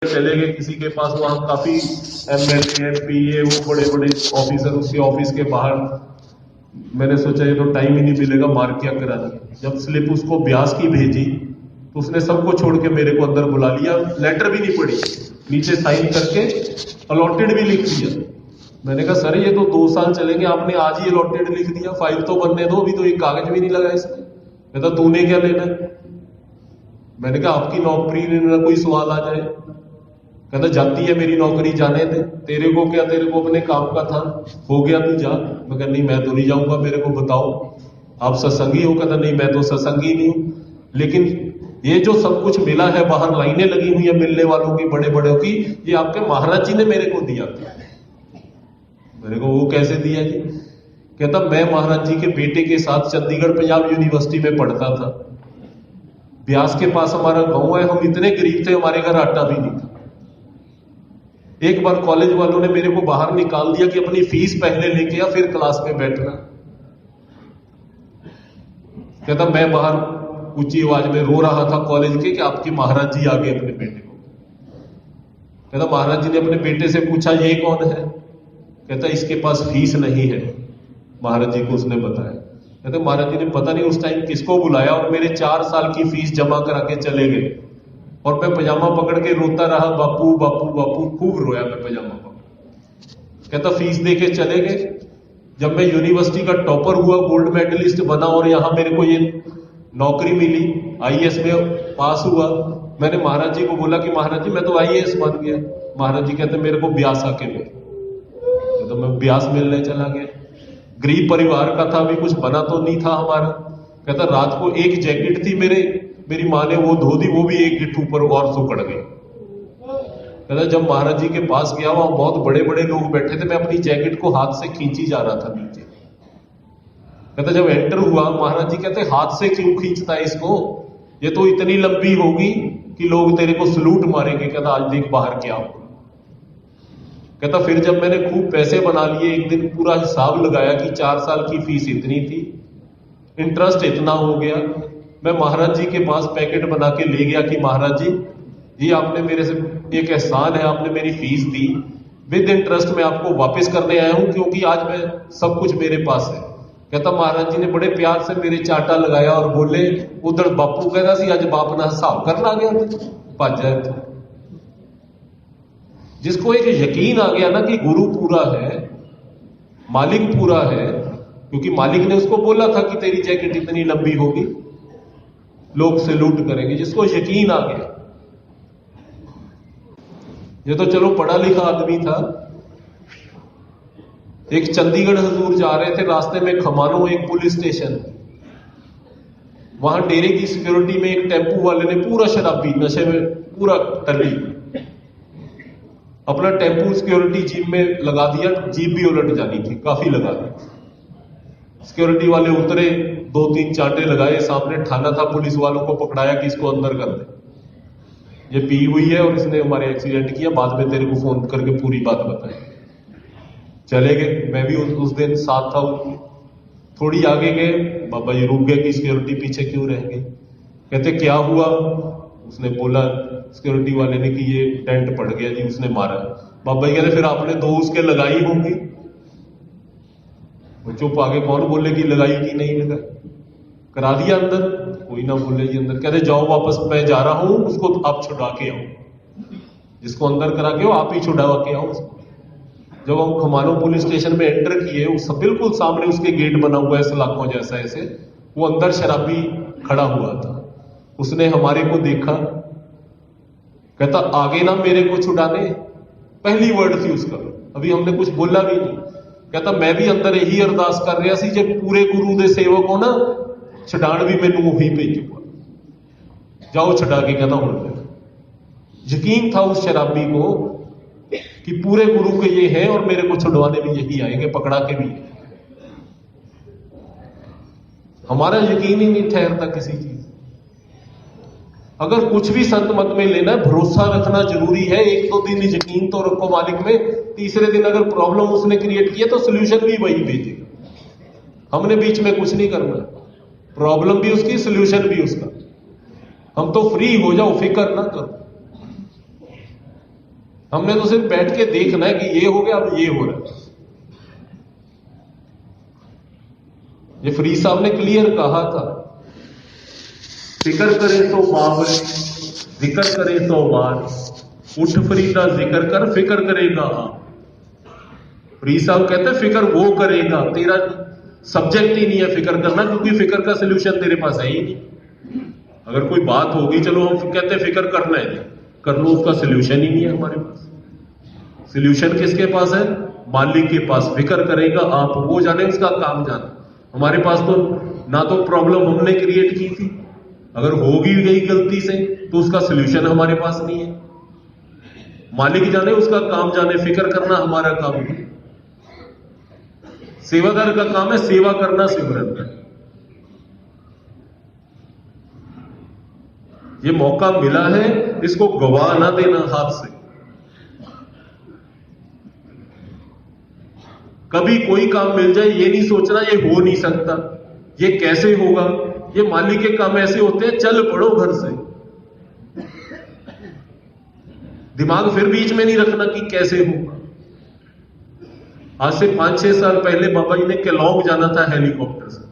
चले गए किसी के पास, वहां काफी एमएलए एमपी वो बड़े बड़े ऑफिसर उसके ऑफिस के बाहर। मैंने सोचा ये तो टाइम ही नहीं मिलेगा, मार क्या करा दिया। जब स्लिप उसको ब्यास की भेजी तो उसने सबको छोड़ के मेरे को अंदर बुला लिया, लेटर भी नहीं पढ़ी, नीचे साइन करके अलॉटेड भी लिख दिया। मैंने कहा सर ये तो 2 साल चलेंगे, आपने आज ही अलॉटेड लिख दिया, फाइल तो बनने दो, अभी तो एक कागज भी नहीं लगा इसमें। कहता तूने क्या लेना। मैंने कहा आपकी नौकरी में कोई सवाल आ जाए। कहता जाती है मेरी नौकरी, जाने दे, तेरे को क्या, तेरे को अपने काम का था, हो गया तू जा। मैं कहा नहीं मैं तो नहीं जाऊंगा, मेरे को बताओ आप सत्संगी हो। कहता नहीं मैं तो सत्संगी नहीं हूं, लेकिन ये जो सब कुछ मिला है, बाहर लाइनें लगी हुई है मिलने वालों की, बड़े बड़े की, ये आपके महाराज जी ने मेरे को दिया था। मेरे को वो कैसे दिया जी। कहता मैं महाराज जी के बेटे के साथ चंडीगढ़ पंजाब यूनिवर्सिटी में पढ़ता था, ब्यास के पास हमारा गांव है, हम इतने गरीब थे हमारे घर आटा भी नहीं था। एक बार कॉलेज वालों ने मेरे को बाहर निकाल दिया कि अपनी फीस पहले लेके आ फिर क्लास में बैठना। कहता मैं बाहर ऊंची आवाज में रो रहा था कॉलेज के कि आपके महाराज जी आ गए अपने बेटे को। कहता महाराज जी ने अपने बेटे से पूछा ये कौन है। कहता इसके पास फीस नहीं है, महाराज जी को उसने बताया। कहते महाराज जी ने पता नहीं उस टाइम किसको बुलाया और मेरे 4 साल की फीस जमा करा के चले गए, और मैं पजामा पकड़ के रोता रहा, बापू बापू बापू, खूब रोया मैं पजामा पकड़। कहता फीस दे के चले गए। जब मैं यूनिवर्सिटी का टॉपर हुआ, गोल्ड मेडलिस्ट बना और यहां मेरे को ये नौकरी मिली, आईएएस में पास हुआ, मैंने महाराज जी को बोला कि महाराज जी मैं तो आईएएस बन गया। महाराज जी कहते मेरे को ब्यास आके मिल। तो मैं ब्यास मिलने चला गया। गरीब परिवार का था, अभी कुछ बना तो नहीं था हमारा। कहता रात को एक जैकेट थी मेरी माँ ने वो धो दी, वो भी एक गिट्ठ ऊपर और सुकड़ गई। कहता जब महाराज जी के पास गया, वहां बहुत बड़े बड़े लोग बैठे थे, मैं अपनी जैकेट को हाथ से खींची जा रहा था नीचे। कहता जब एंटर हुआ, महाराज जी कहते हाथ से क्यों खींचता है इसको, ये तो इतनी लंबी होगी कि लोग तेरे को सलूट मारेंगे। कहता आज देख बाहर क्या होगा। कहता फिर जब मैंने खूब पैसे बना लिए, एक दिन पूरा हिसाब लगाया कि 4 साल की फीस इतनी थी, इंटरेस्ट इतना हो गया, मैं महाराज जी के पास पैकेट बना के ले गया कि महाराज जी आपने मेरे से एक एहसान है, आपने मेरी फीस दी, विद इंटरेस्ट मैं आपको वापस करने आया हूं, क्योंकि आज मैं सब कुछ मेरे पास है। कहता महाराज जी ने बड़े प्यार से मेरे चाटा लगाया और बोले उधर बापू कहता सी अज बाप ना हिसाब करना आ गया भज जाए। जिसको एक यकीन आ गया ना कि गुरु पूरा है, मालिक पूरा है, क्योंकि मालिक ने उसको बोला था कि तेरी जैकेट इतनी लंबी होगी, लोग सैल्यूट करेंगे, जिसको यकीन आ गया। ये तो चलो पढ़ा लिखा आदमी था। एक चंडीगढ़ हजूर जा रहे थे, रास्ते में खमानो एक पुलिस स्टेशन, वहां डेरे की सिक्योरिटी में एक टेम्पू वाले ने पूरा शराबी नशे में पूरा टली अपना टेम्पू सिक्योरिटी जीप में लगा दिया, जीप भी उलट जानी थी, काफी लगा दी। सिक्योरिटी वाले उतरे, 2-3 चांटे लगाए, सामने थाना था, पुलिस वालों को पकड़ाया कि इसको अंदर कर दे, ये पी हुई है और इसने हमारे एक्सीडेंट किया, बाद में तेरे को फोन करके पूरी बात बताई। चले गए, मैं भी उस दिन साथ था। थोड़ी आगे गए, बाबा जी रुक गए कि सिक्योरिटी पीछे क्यों रह गई। कहते क्या हुआ। उसने बोला सिक्योरिटी वाले ने कि ये टेंट पड़ गया जी, उसने मारा। बाबा जी कहते फिर आपने 2 उसके लगाई होंगी। चुप आगे, कौन बोले कि लगाई कि नहीं लगाई, करा दिया अंदर, कोई ना बोले जी अंदर। कहते जाओ वापस, मैं जा रहा हूं, उसको आप छुड़ा के आओ, जिसको अंदर करा के हो आप ही छुड़ा के आओ उसको। जब हम खमानो पुलिस स्टेशन में एंटर किए, उस बिल्कुल सामने उसके गेट बना हुआ है सलाखों जैसा, ऐसे वो अंदर शराबी खड़ा हुआ था। उसने हमारे को देखा, कहता आगे ना मेरे को छुड़ाने, पहली वर्ड थी उसका, अभी हमने कुछ बोला भी नहीं। कहता मैं भी अंदर यही अरदास कर रहा सी, जब पूरे गुरु दे सेवक हो ना, छडाण भी मैनू वही भेजूगा, जाओ छड़ा के। कहता हूं यकीन था उस शराबी को कि पूरे गुरु के ये हैं और मेरे को छुड़वाने भी यही आएंगे, पकड़ा के भी। हमारा यकीन ही नहीं ठहरता किसी चीज। अगर कुछ भी संत मत में लेना, भरोसा रखना जरूरी है। 1-2 दिन यकीन तो रखो मालिक में, तीसरे दिन अगर प्रॉब्लम उसने क्रिएट किया तो सोल्यूशन भी वही भेजेगा। हमने बीच में कुछ नहीं करना, प्रॉब्लम भी उसकी, सोल्यूशन भी उसका। हम तो फ्री हो जाओ, फिक्र ना करो। हमने तो सिर्फ बैठ के देखना है कि ये हो गया, अब ये हो रहा है। ये फरीद साहब ने क्लियर कहा था, फिक्र करे तो बाबर, जिक्र करे तो बार, उठ फरीदा जिक्र कर, फिक्र करेगा आप। फरीद साहब कहते हैं फिक्र वो करेगा, तेरा सब्जेक्ट ही नहीं है फिक्र करना, क्योंकि फिक्र का सोल्यूशन तेरे पास है ही नहीं। अगर कोई बात होगी, चलो हम कहते हैं फिक्र करना है, कर लो, उसका सोल्यूशन ही नहीं है हमारे पास। सोल्यूशन किसके पास है? मालिक के पास। फिक्र करेगा आप, वो जाने, उसका काम जाने। हमारे पास तो ना तो प्रॉब्लम हमने क्रिएट की थी, अगर होगी गई गलती से तो उसका सोल्यूशन हमारे पास नहीं है। मालिक जाने, उसका काम जाने, फिक्र करना हमारा काम नहीं। सेवादार का काम है सेवा करना, सिमरन करना। ये मौका मिला है, इसको गवा ना देना हाथ से। कभी कोई काम मिल जाए ये नहीं सोचना ये हो नहीं सकता, ये कैसे होगा। ये मालिक के काम ऐसे होते हैं, चल पड़ो घर से। दिमाग फिर बीच में नहीं रखना कि कैसे होगा। आज से 5-6 साल पहले बाबा जी ने केलौंग जाना था हेलीकॉप्टर से।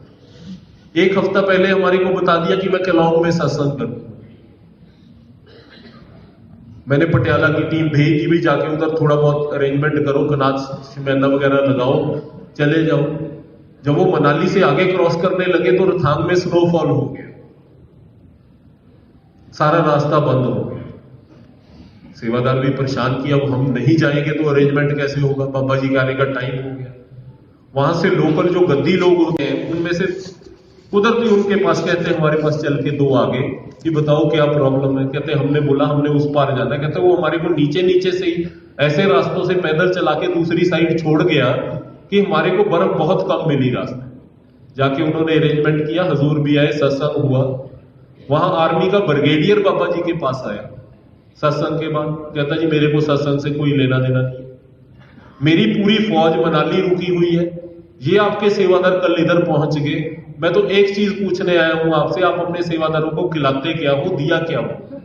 एक हफ्ता पहले हमारे को बता दिया कि मैं केलौंग में सत्संग करूं। मैंने पटियाला की टीम भेज दी, भी जाके उधर थोड़ा बहुत अरेंजमेंट करो, कनात शिमैना वगैरह लगाओ, चले जाओ। जब वो मनाली से आगे क्रॉस करने लगे तो रोहतांग में स्नोफॉल हो गया, सारा रास्ता बंद हो गया। सेवादार भी परेशान किया, अब हम नहीं जाएंगे तो अरेंजमेंट कैसे होगा, बाबा जी के आने का टाइम हो गया। वहां से लोकल जो गद्दी लोग होते हैं, उनमें से कुदरती उनके पास कहते हैं हमारे पास चल के 2 आगे कि बताओ क्या प्रॉब्लम है। कहते हमने बोला हमने उस पार जाना है। कहते वो हमारे को नीचे नीचे से ही ऐसे रास्तों से पैदल चला के दूसरी साइड छोड़ गया कि हमारे को बर्फ बहुत कम मिली रास्ते। जाके उन्होंने अरेंजमेंट किया, हजूर भी आए, सत्संग हुआ। वहां आर्मी का ब्रिगेडियर बाबा जी के पास आया सत्संग के बाद, कहता जी मेरे को सत्संग से कोई लेना देना नहीं है, मेरी पूरी फौज मनाली रुकी हुई है, ये आपके सेवादार कल इधर पहुंच गए, मैं तो एक चीज पूछने आया हूं आपसे, आप अपने सेवादारों को खिलाते क्या हो, दिया क्या हो।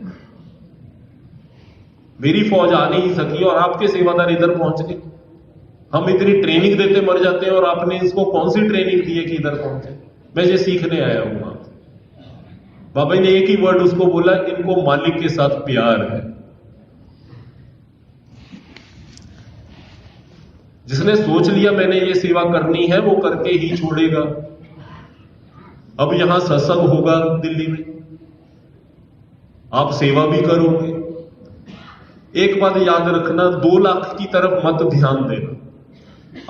मेरी फौज आ नहीं सकी और आपके सेवादार इधर पहुंच गए। हम इतनी ट्रेनिंग देते मर जाते हैं और आपने इसको कौन सी ट्रेनिंग दी है कि इधर पहुंचे। मैं ये सीखने आया हूं आपसे। बाबा जी ने एक ही वर्ड उसको बोला, इनको मालिक के साथ प्यार है। जिसने सोच लिया मैंने ये सेवा करनी है, वो करके ही छोड़ेगा। अब यहां सत्संग होगा दिल्ली में, आप सेवा भी करोगे। एक बात याद रखना, 2 लाख की तरफ मत ध्यान देना।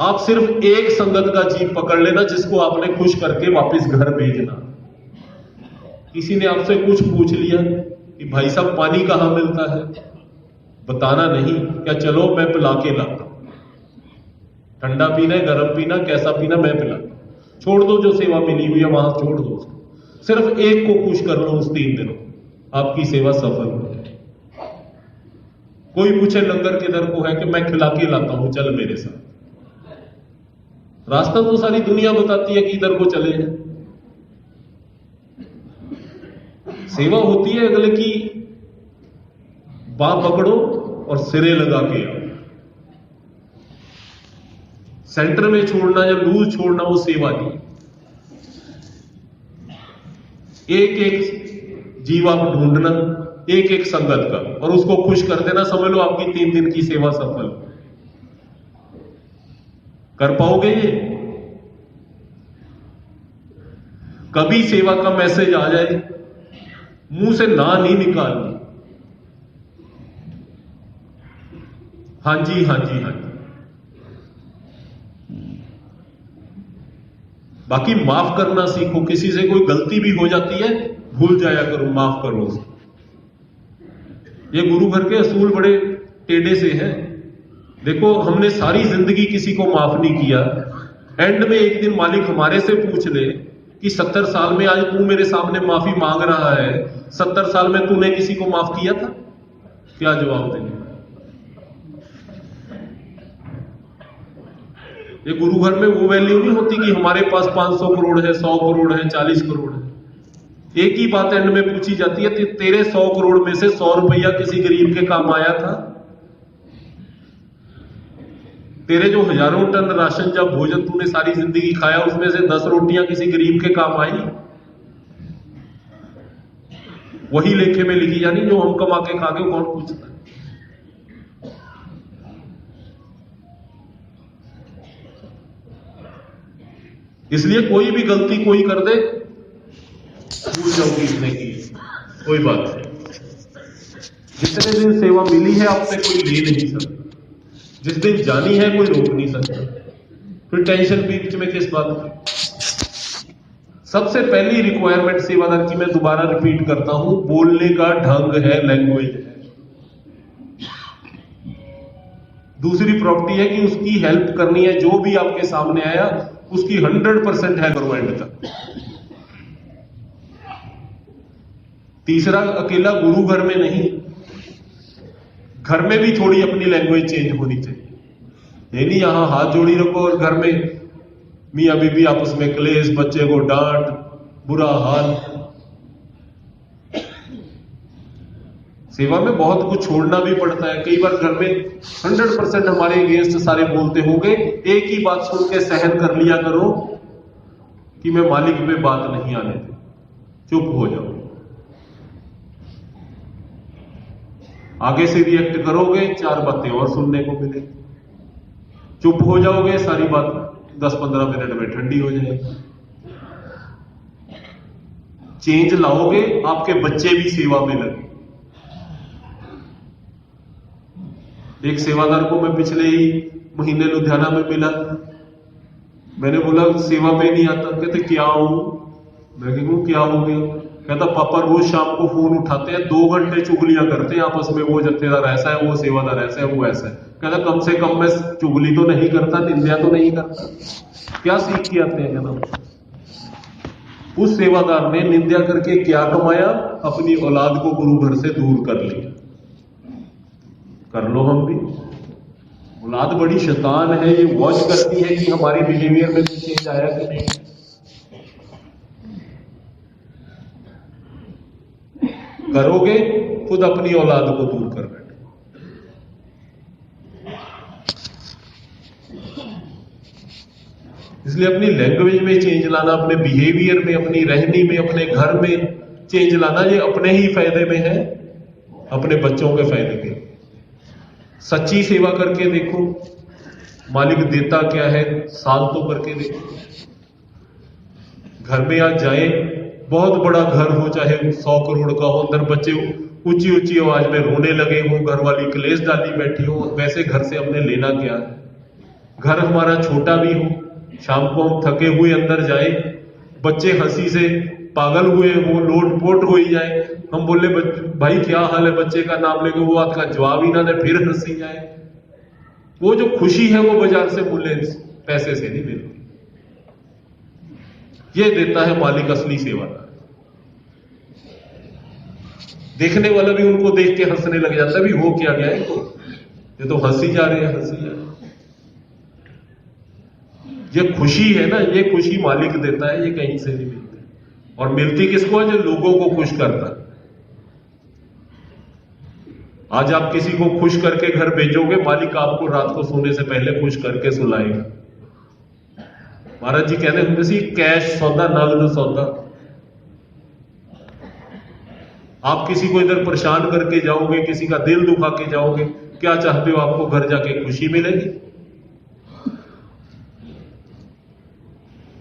आप सिर्फ एक संगत का जीव पकड़ लेना जिसको आपने खुश करके वापस घर भेजना। किसी ने आपसे कुछ पूछ लिया कि भाई साहब पानी कहां मिलता है, बताना नहीं, क्या चलो मैं पिला के लाता हूं, ठंडा पीना है गर्म पीना कैसा पीना मैं पिलाता हूं। छोड़ दो, जो सेवा मिली हुई है वहां छोड़ दो उसको। सिर्फ एक को खुश कर लो उस 3 दिनों, आपकी सेवा सफल हो जाए। कोई पूछे लंगर किधर को है कि मैं खिला के लाता हूं, चल मेरे साथ। रास्ता तो सारी दुनिया बताती है कि इधर को चले हैं। सेवा होती है अगले की बाह पकड़ो और सिरे लगा के आओ। सेंटर में छोड़ना या लूज छोड़ना वो सेवा नहीं। एक एक जीव आप ढूंढना, एक एक संगत का, और उसको खुश कर देना, समझ लो आपकी 3 दिन की सेवा सफल। कर पाओगे ये? कभी सेवा का मैसेज आ जाए, मुंह से ना नहीं निकालनी, हाँ जी हाँ जी हाँ जी। बाकी माफ करना सीखो। किसी से कोई गलती भी हो जाती है, भूल जाया करो, माफ करो उसे। ये गुरु घर के असूल बड़े टेढ़े से हैं। देखो हमने सारी जिंदगी किसी को माफ नहीं किया, एंड में एक दिन मालिक हमारे से पूछ ले कि 70 साल में आज तू मेरे सामने माफी मांग रहा है, 70 साल में तूने किसी को माफ किया था? क्या जवाब देंगे? ये गुरु घर में वो वैल्यू नहीं होती कि हमारे पास 500 करोड़ है, 100 करोड़ है, 40 करोड़ है। एक ही बात एंड में पूछी जाती है, तेरे 100 करोड़ में से 100 रुपया किसी गरीब के काम आया था? तेरे जो हजारों टन राशन जब भोजन तूने सारी जिंदगी खाया, उसमें से 10 रोटियां किसी गरीब के काम आई? वही लेखे में लिखी जानी जो हम कमा के खा के, कौन पूछता है? इसलिए कोई भी गलती कोई कर दे, भूल जाओ किसने की, कोई बात नहीं। जितने दिन सेवा मिली है आपसे कोई ले नहीं सकता, जिस दिन जानी है कोई रोक नहीं सकता, फिर टेंशन बीच में किस बात की? सबसे पहली रिक्वायरमेंट सेवादार की मैं दोबारा रिपीट करता हूं, बोलने का ढंग है, लैंग्वेज है। दूसरी प्रॉपर्टी है कि उसकी हेल्प करनी है, जो भी आपके सामने आया उसकी 100% है करो एंड तक। तीसरा, अकेला गुरु घर में नहीं, घर में भी थोड़ी अपनी लैंग्वेज चेंज होनी चाहिए। ये नहीं यहां हाथ जोड़ी रखो और घर में मियां बीबी आपस में क्लेश, बच्चे को डांट, बुरा हाल। सेवा में बहुत कुछ छोड़ना भी पड़ता है। कई बार घर में 100% हमारे अगेंस्ट सारे बोलते होंगे, एक ही बात सुन के सहन कर लिया करो कि मैं मालिक पे बात नहीं आने दे, चुप हो जाओ। आगे से रिएक्ट करोगे 4 बातें और सुनने को मिलेगी, चुप हो जाओगे सारी बात 10-15 मिनट में ठंडी हो जाएगी। चेंज लाओगे, आपके बच्चे भी सेवा में लगे। एक सेवादार को मैं पिछले ही महीने लुधियाना में मिला, मैंने बोला सेवा में नहीं आता, कहते क्या हूं? मैं कहूं क्या हो गया? कहता पापा रोज शाम को फोन उठाते हैं, 2 घंटे चुगलियां करते हैं आपस में, वो जत्थेदार ऐसा है, वो सेवादार ऐसा है, वो ऐसा है। कहता कम से कम मैं चुगली तो नहीं करता, निंदा तो नहीं करता। क्या सीख के आते हैं ना? उस सेवादार ने निंदा करके क्या कमाया? अपनी औलाद को गुरु घर से दूर कर लिया। कर लो हम भी। औलाद बड़ी शैतान है, ये वॉच करती है कि हमारे बिहेवियर में चेंज आया कि नहीं। करोगे खुद अपनी औलाद को दूर कर बैठे। इसलिए अपनी लैंग्वेज में चेंज लाना, अपने बिहेवियर में, अपनी रहनी में, अपने घर में चेंज लाना, ये अपने ही फायदे में है, अपने बच्चों के फायदे में। सच्ची सेवा करके देखो, मालिक देता क्या है, साल तो करके देखो। घर में आज जाए, बहुत बड़ा घर हो, चाहे 100 करोड़ का हो, अंदर बच्चे ऊंची ऊंची आवाज में रोने लगे हो, घर वाली क्लेश डाली बैठी हो, वैसे घर से हमने लेना क्या है? घर हमारा छोटा भी हो, शाम को हम थके हुए अंदर जाए, बच्चे हंसी से पागल हुए हो, लोटपोट हो ही जाए, हम बोले भाई क्या हाल है, बच्चे का नाम लेके वो बात का जवाब ही ना दे, फिर हंसी जाए। वो जो खुशी है वो बाजार से मूल्य पैसे से नहीं मिलती। ये देता है मालिक असली सेवादार। देखने वाला भी उनको देख के हंसने लग जाता है, भी हो क्या गया है, ये तो हंसी जा रहे हैं, हंसी जा रहे हैं। ये खुशी है ना, ये खुशी मालिक देता है, ये कहीं से नहीं मिलती। और मिलती किसको है? जो लोगों को खुश करता है। आज आप किसी को खुश करके घर भेजोगे, मालिक आपको रात को सोने से पहले खुश करके सुलाएगा। महाराज जी कहते होंगे सी, कैश सौदा नगद सौदा। आप किसी को इधर परेशान करके जाओगे, किसी का दिल दुखा के जाओगे, क्या चाहते हो? आपको घर जाके खुशी मिलेगी।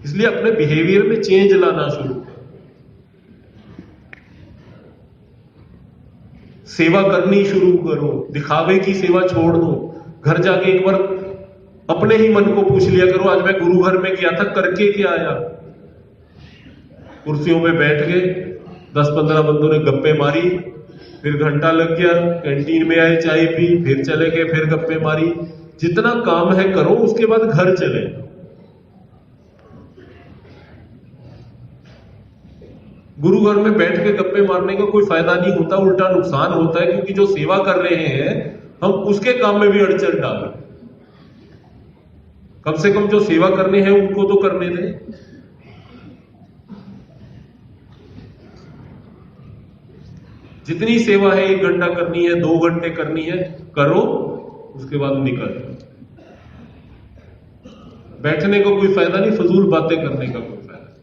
इसलिए अपने बिहेवियर में चेंज लाना शुरू करो। सेवा करनी शुरू करो, दिखावे की सेवा छोड़ दो। घर जाके एक बार अपने ही मन को पूछ लिया करो, आज मैं गुरु घर में गया था, करके क्या आया? कुर्सियों में बैठ गए, 10-15 बंदों ने गप्पे मारी, फिर घंटा लग गया, कैंटीन में आए, चाय पी, फिर चले गए, फिर गप्पे मारी। जितना काम है करो, उसके बाद घर चले। गुरु घर में बैठ के गप्पे मारने का कोई फायदा नहीं होता, उल्टा नुकसान होता है, क्योंकि जो सेवा कर रहे हैं हम उसके काम में भी अड़चन डाल रहे हैं। कम से कम जो सेवा करने हैं उनको तो करने दें। जितनी सेवा है 1 घंटा करनी है, 2 घंटे करनी है, करो, उसके बाद निकल जाओ। बैठने का कोई फायदा नहीं, फजूल बातें करने का कोई फायदा नहीं।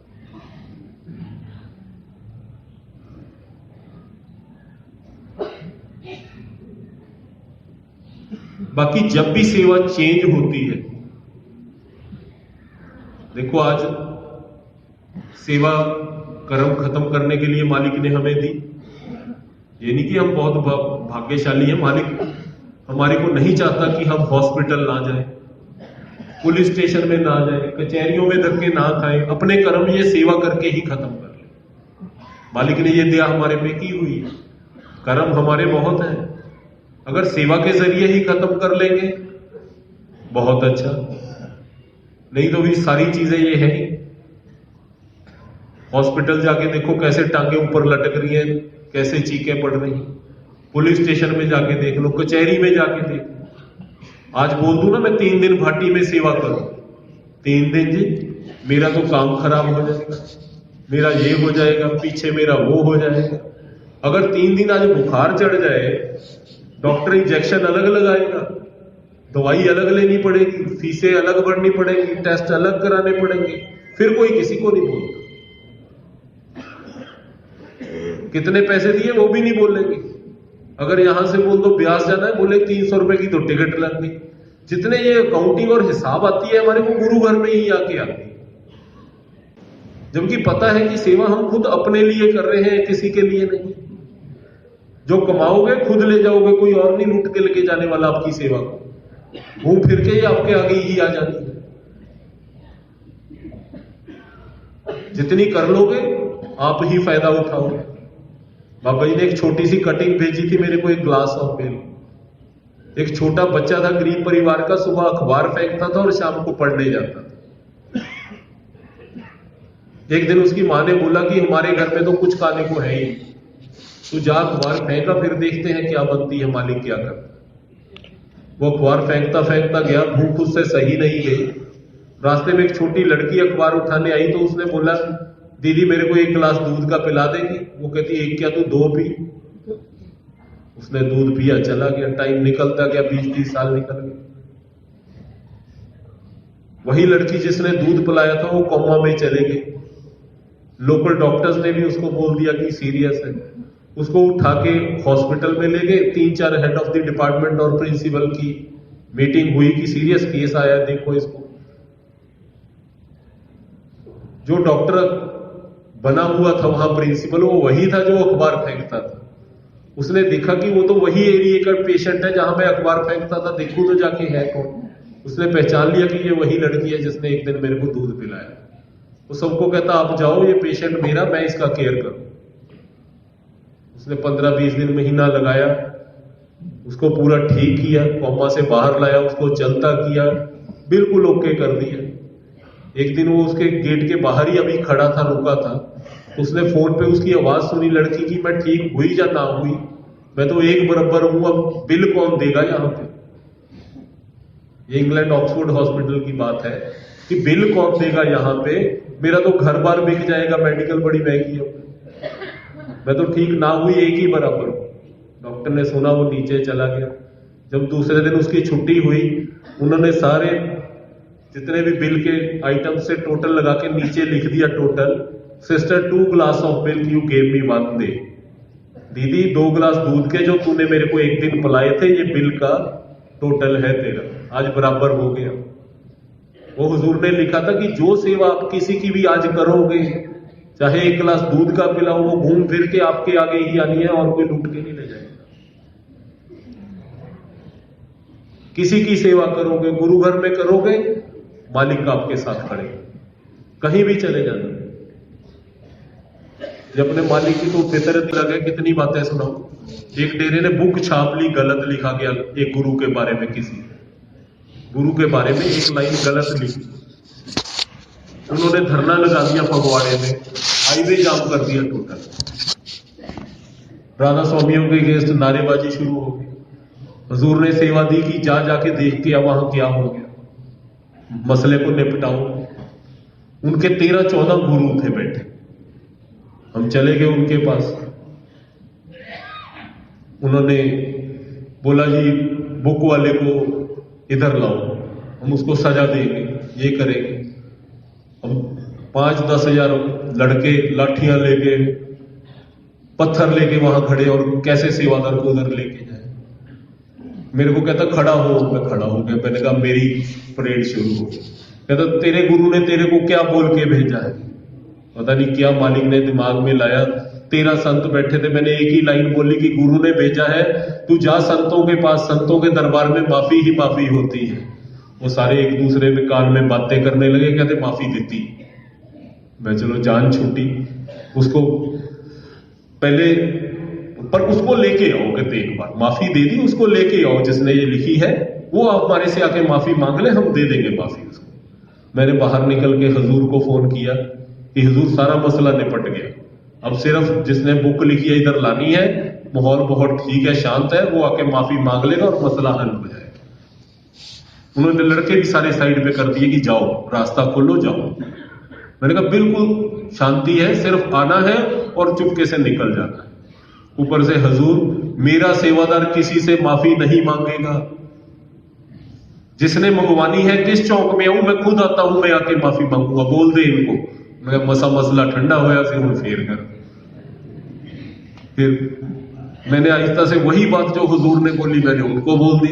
बाकी जब भी सेवा चेंज होती है, देखो आज सेवा कर्म खत्म करने के लिए मालिक ने हमें दी, ये नहीं कि हम बहुत भाग्यशाली हैं, मालिक हमारे को नहीं चाहता कि हम हॉस्पिटल ना जाए, पुलिस स्टेशन में ना जाए, कचहरियों में धक्के ना खाएं, अपने कर्म ये सेवा करके ही खत्म कर ले। मालिक ने ये दिया हमारे पे की हुई है, कर्म हमारे बहुत हैं, अगर सेवा के जरिए ही खत्म कर लेंगे बहुत अच्छा, नहीं तो भी सारी चीजें ये है ही। हॉस्पिटल जाके देखो कैसे टांगे ऊपर लटक रही हैं, कैसे चीखें पड़ रही, पुलिस स्टेशन में जाके देख लो, कचहरी में जाके देख लो। आज बोल दूं ना मैं 3 दिन भाटी में सेवा करूं, 3 दिन जी मेरा तो काम खराब हो जाएगा, मेरा ये हो जाएगा, पीछे मेरा वो हो जाएगा। अगर 3 दिन आज बुखार चढ़ जाए, डॉक्टर इंजेक्शन अलग लगाएगा, दवाई अलग लेनी पड़ेगी, फीसें अलग भरनी पड़ेगी, टेस्ट अलग कराने पड़ेंगे, फिर कोई किसी को नहीं बोलता। कितने पैसे दिए वो भी नहीं बोलेंगे। अगर यहां से बोल दो ब्यास जाना है, बोले 300 रुपए की तो टिकट लग गई। जितने ये अकाउंटिंग और हिसाब आती है हमारे को गुरु घर में ही आके आती है, जबकि पता है कि सेवा हम खुद अपने लिए कर रहे हैं, किसी के लिए नहीं। जो कमाओगे खुद ले जाओगे, कोई और नहीं लूट के लेके जाने वाला आपकी सेवा को, घूम फिर के आपके आगे ही आ जानी है। जितनी कर लोगे आप ही फायदा उठाओगे। बाबा जी ने एक छोटी सी कटिंग भेजी थी मेरे को, एक ग्लास ऑफ मिल्क। एक छोटा बच्चा था गरीब परिवार का, सुबह अखबार फेंकता था और शाम को पढ़ने जाता था। एक दिन उसकी मां ने बोला कि हमारे घर में तो कुछ खाने को है ही, तू जा अखबार फेंका, फिर देखते हैं क्या बनती है, मालिक क्या करता है। वो अखबार फेंकता फेंकता गया, भूख उससे सही नहीं गई। रास्ते में एक छोटी लड़की अखबार उठाने आई, तो उसने बोला दीदी मेरे को 1 गिलास दूध का पिला देगी। वो कहती 1 क्या तू 2 पी। उसने दूध पिया, चला गया। टाइम निकलता गया, 20-30 साल निकल गए। वही लड़की जिसने दूध पिलाया था वो कोमा में चले गई। लोकल डॉक्टर्स ने भी उसको बोल दिया कि सीरियस है। उसको उठा के हॉस्पिटल में ले गए। 3-4 हेड ऑफ द डिपार्टमेंट और प्रिंसिपल की मीटिंग हुई कि सीरियस केस आया, देखो इसको। जो डॉक्टर बना हुआ था वहां प्रिंसिपल, वो वही था जो अखबार फेंकता था। उसने देखा कि वो तो वही एरिया का पेशेंट है जहां मैं अखबार फेंकता था, देखूं तो जाके है कौन। उसने पहचान लिया कि ये वही लड़की है जिसने एक दिन मेरे को दूध पिलाया। वो सबको कहता आप जाओ, ये पेशेंट मेरा, मैं इसका केयर करूं। उसने 15-20 दिन महीना लगाया, उसको पूरा ठीक किया, कोमा से बाहर लाया, उसको चलता किया, बिल्कुल ओके कर दिया। एक दिन वो उसके गेट के बाहर ही अभी खड़ा था, रुका था। उसने फोन पे उसकी आवाज सुनी लड़की की, मैं ठीक हुई या ना हुई, मैं तो एक बराबर हूं, अब बिल कौन देगा यहां पे। ये इंग्लैंड ऑक्सफोर्ड हॉस्पिटल की बात है कि बिल कौन देगा यहां पे, मेरा तो घर बार बिक जाएगा, मेडिकल बड़ी महंगी है, मैं तो ठीक ना हुई एक ही बराबर हूं। डॉक्टर ने सुना, वो नीचे चला गया। जब दूसरे दिन उसकी छुट्टी हुई, उन्होंने सारे जितने भी बिल के आइटम से टोटल लगा के नीचे लिख दिया total. Sister 2 glass of milk you gave me 1 day. दीदी 2 गिलास दूध के जो तूने मेरे को एक दिन पिलाए थे, ये बिल का टोटल है तेरा, आज बराबर हो गया। वो हुजूर ने लिखा था कि जो सेवा आप किसी की भी आज करोगे, चाहे 1 गिलास दूध का पिलाओ, वो घूम फिर के आपके आगे ही आनी है और कोई लूट के नहीं ले जाएगा। किसी की सेवा करोगे, गुरु घर में करोगे, मालिक का आपके साथ खड़े, कहीं भी चले जाना। जब अपने मालिक की तो फितरत लगे, कितनी बातें सुनाओ। एक डेरे ने बुक छाप ली, गलत लिखा गया एक गुरु के बारे में, किसी गुरु के बारे में एक लाइन गलत लिखी। उन्होंने धरना लगा दिया फगवाड़े में, हाईवे जाम कर दिया टोटल। राधा स्वामियों के अगेंस्ट नारेबाजी शुरू हो गई। हुजूर ने सेवा दी कि जा जाके देख के वहां क्या हो गया, मसले को निपटाओ। उनके 13-14 गुरु थे बैठे। हम चले गए उनके पास। उन्होंने बोला जी बुक वाले को इधर लाओ, हम उसको सजा देंगे। ये करेंगे। अब 5-10 हजार लड़के लाठियां लेके पत्थर लेके वहां खड़े और कैसे सेवादार को उधर लेके जाए। मेरे को कहता खड़ा हो, मैं खड़ा हो गया। मैंने कहा मेरी परेड शुरू हो गई। कहता तेरे गुरु ने तेरे को क्या बोल के भेजा है? पता नहीं क्या मालिक ने दिमाग में लाया। 13 संत बैठे थे, मैंने एक ही लाइन बोली कि गुरु ने भेजा है, तू जा संतों के पास, संतों के दरबार में माफी ही माफी होती है। वो सारे एक दूसरे में कान में बातें करने लगे, कहते माफी देती। मैं चलो जान छूटी। उसको पहले पर उसको लेके आओ, कहते एक बार माफी दे दी, उसको लेके आओ जिसने ये लिखी है, वो हमारे से आके माफी मांग ले, हम दे देंगे माफी उसको। मैंने बाहर निकल के हुजूर को फोन किया कि हुजूर सारा मसला निपट गया, अब सिर्फ जिसने बुक लिखी है इधर लानी है, माहौल बहुत ठीक है, शांत है, वो आके माफी मांग लेगा और मसला हल हो जाएगा। उन्होंने लड़के भी सारे साइड पे कर दिए कि जाओ, रास्ता खोलो, जाओ। मैंने कहा बिल्कुल शांति है, सिर्फ आना है और चुपके से निकल जाना है। ऊपर से हुजूर, मेरा सेवादार किसी से माफी नहीं मांगेगा, जिसने मंगवानी है किस चौक में आऊं, मैं खुद आता हूं, मैं आके माफी मांगूंगा, बोल दे इनको। मैं मसला ठंडा होया फिर हूं फेर कर। फिर मैंने आहिस्ता से वही बात जो हुजूर ने बोली मैंने उनको बोल दी।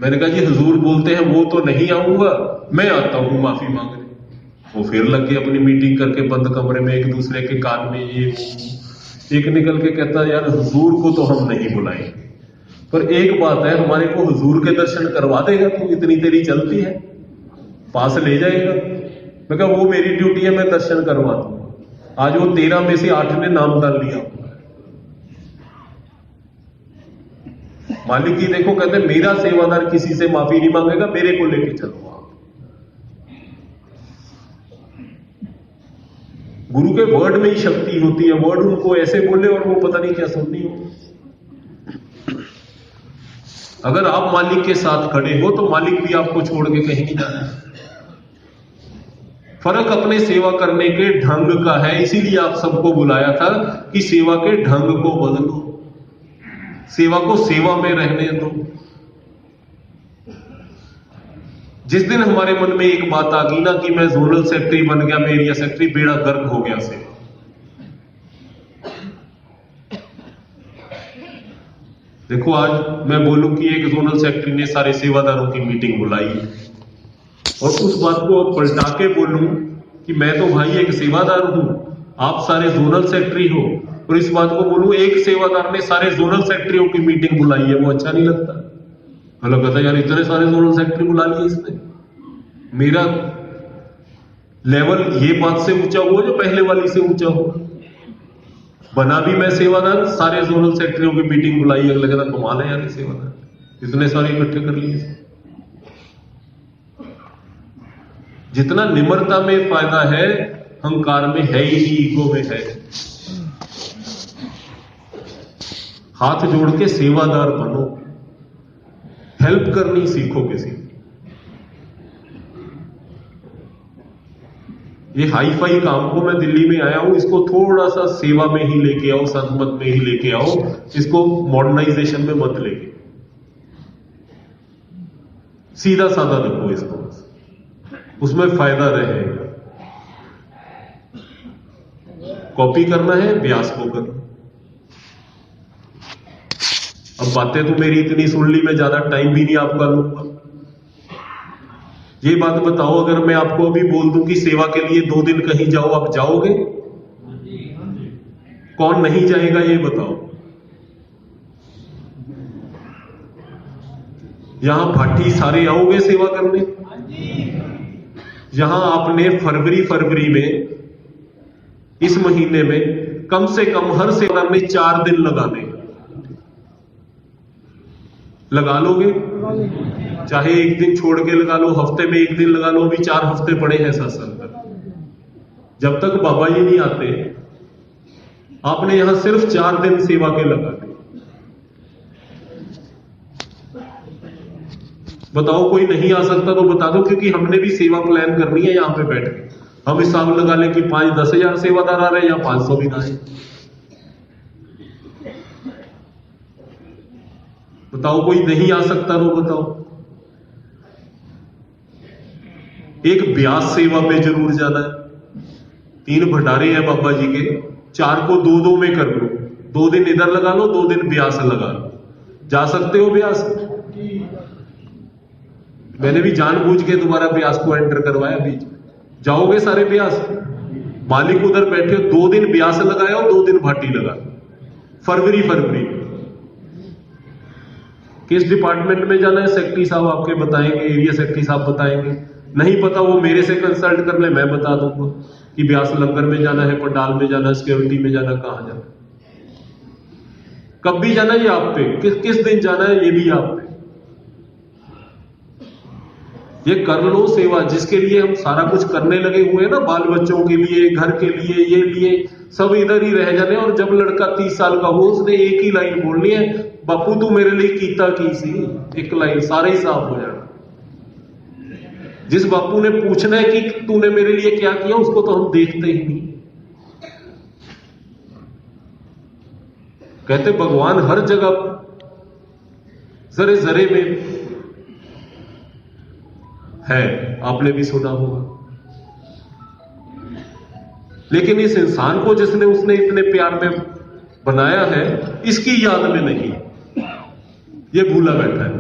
मैंने कहा जी हुजूर बोलते हैं वो तो नहीं आऊंगा, मैं आता हूं माफी मांगने। वो फिर लग के अपनी मीटिंग करके बंद कमरे में एक दूसरे के कान में ये। एक निकल के कहता यार हुजूर को तो हम नहीं बुलाएंगे, पर एक बात है, हमारे को हुजूर के दर्शन करवा देगा तू, इतनी तेरी चलती है, पास ले जाएगा। मैं कहा वो मेरी ड्यूटी है, मैं दर्शन करवा दूंगा। आज वो 13 में से 8 ने नाम डाल लिया। मालिक जी देखो, कहते मेरा सेवादार किसी से माफी नहीं मांगेगा, मेरे को लेके चलो। गुरु के वर्ड में ही शक्ति होती है, वर्ड उनको ऐसे बोले और वो पता नहीं क्या सुननी हो। अगर आप मालिक के साथ खड़े हो तो मालिक भी आपको छोड़ के कहीं नहीं जाना। फर्क अपने सेवा करने के ढंग का है, इसीलिए आप सबको बुलाया था कि सेवा के ढंग को बदलो, सेवा को सेवा में रहने दो। जिस दिन हमारे मन में एक बात आ गई ना कि मैं जोनल सेक्रेटरी बन गया, मैं एरिया सेक्रेटरी, बेड़ा गर्क हो गया सेवा। देखो आज मैं बोलूं कि एक जोनल सेक्रेटरी ने सारे सेवादारों की मीटिंग बुलाई है और उस बात को पलटा के बोलूं कि मैं तो भाई एक सेवादार हूं, आप सारे जोनल सेक्रेटरी हो, और इस बात को बोलूं एक सेवादार ने सारे जोनल सेक्रेटरियों की मीटिंग बुलाई है, वो अच्छा नहीं लगता। मतलब कहता यार इतने सारे जोनल सेक्रेटरी बुला लिए इसने। मेरा लेवल ये बात से ऊंचा हुआ जो पहले वाली से ऊंचा हुआ। बना भी मैं सेवादार, सारे जोनल सेक्रेटरियों की मीटिंग बुलाई, अगले कहता कमाल है यार सेवादार, इतने सारे इकट्ठे कर लिए। जितना निम्रता में फायदा है, अहंकार में है ही नहीं, ईगो में है। हाथ जोड़ के सेवादार बनो, हेल्प करनी सीखो किसी। ये हाई फाई काम को मैं दिल्ली में आया हूं, इसको थोड़ा सा सेवा में ही लेके आओ, संतमत में ही लेके आओ, इसको मॉडर्नाइजेशन में मत लेके, सीधा साधा रखो इसको, उसमें फायदा रहेगा। कॉपी करना है व्यास को करना। अब बातें तो मेरी इतनी सुन ली, मैं ज्यादा टाइम भी नहीं आपका लूंगा। ये बात बताओ, अगर मैं आपको अभी बोल दूं कि सेवा के लिए 2 दिन कहीं जाओ, आप जाओगे? कौन नहीं जाएगा ये बताओ। यहां भाटी सारे आओगे सेवा करने? यहां आपने फरवरी में, इस महीने में कम से कम हर सेवा में 4 दिन लगाने, लगा लोगे? चाहे एक दिन छोड़ के लगा लो, हफ्ते में 1 दिन लगा लो, अभी 4 हफ्ते पड़े हैं सत्संग पर। जब तक बाबा जी नहीं आते, आपने यहां सिर्फ 4 दिन सेवा के लगा दिए। बताओ कोई नहीं आ सकता तो बता दो, क्योंकि हमने भी सेवा प्लान करनी है यहां पे बैठ के। हम हिसाब लगा लें कि 5-10 हजार सेवादार आ रहे हैं या 500 भी ना आए। बताओ कोई नहीं आ सकता तो बताओ। एक ब्यास सेवा पे जरूर जाना है। 3 भंडारे हैं बाबा जी के, 4 को 2-2 में कर लो, 2 दिन इधर लगा लो, 2 दिन ब्यास लगा लो। जा सकते हो ब्यास? मैंने भी जानबूझ के दोबारा ब्यास को एंटर करवाया बीच में। जाओगे सारे ब्यास? मालिक उधर बैठे हो, 2 दिन ब्यास लगाया और 2 दिन भाटी लगा। फरवरी किस डिपार्टमेंट में जाना है सेक्रेटरी साहब आपके बताएंगे, एरिया सेक्रेटरी साहब बताएंगे। नहीं पता वो मेरे से कंसल्ट कर ले, मैं बता दूंगा कि ब्यास लंगर में जाना है, पंडाल में जाना है, सिक्योरिटी में जाना, कहां जाना, कब भी जाना है, ये आप पे, किस दिन जाना है ये भी आप पे। ये कर लो सेवा जिसके लिए हम सारा कुछ करने लगे हुए हैं ना, बाल बच्चों के लिए, घर के लिए, ये लिए, सब इधर ही रह जाने। और जब लड़का 30 साल का हो, उसने एक ही लाइन बोलनी है, बापू तू मेरे लिए कीता की सी, एक लाइन, सारा ही साफ हो जाना। जिस बापू ने पूछना है कि तूने मेरे लिए क्या किया, उसको तो हम देखते ही नहीं। कहते भगवान हर जगह जरे जरे में है, आपने भी सुना होगा। लेकिन इस इंसान को जिसने उसने इतने प्यार में बनाया है, इसकी याद में नहीं, ये भूला बैठा है।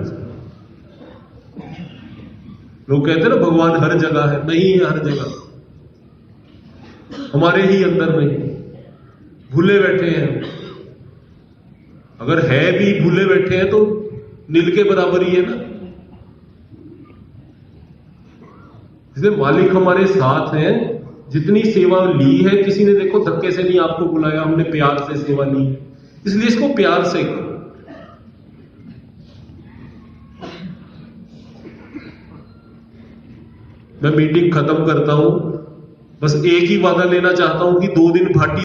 लोग कहते हैं ना भगवान हर जगह है, नहीं है हर जगह, हमारे ही अंदर नहीं, भूले बैठे हैं। अगर है भी भूले बैठे हैं तो नील के बराबर ही है ना। इसलिए मालिक हमारे साथ है। जितनी सेवा ली है, किसी ने देखो धक्के से नहीं आपको बुलाया, हमने प्यार से सेवा ली है, इसलिए इसको प्यार से करो। मैं मीटिंग खत्म करता हूं, बस एक ही वादा लेना चाहता हूं कि 2 दिन भाटी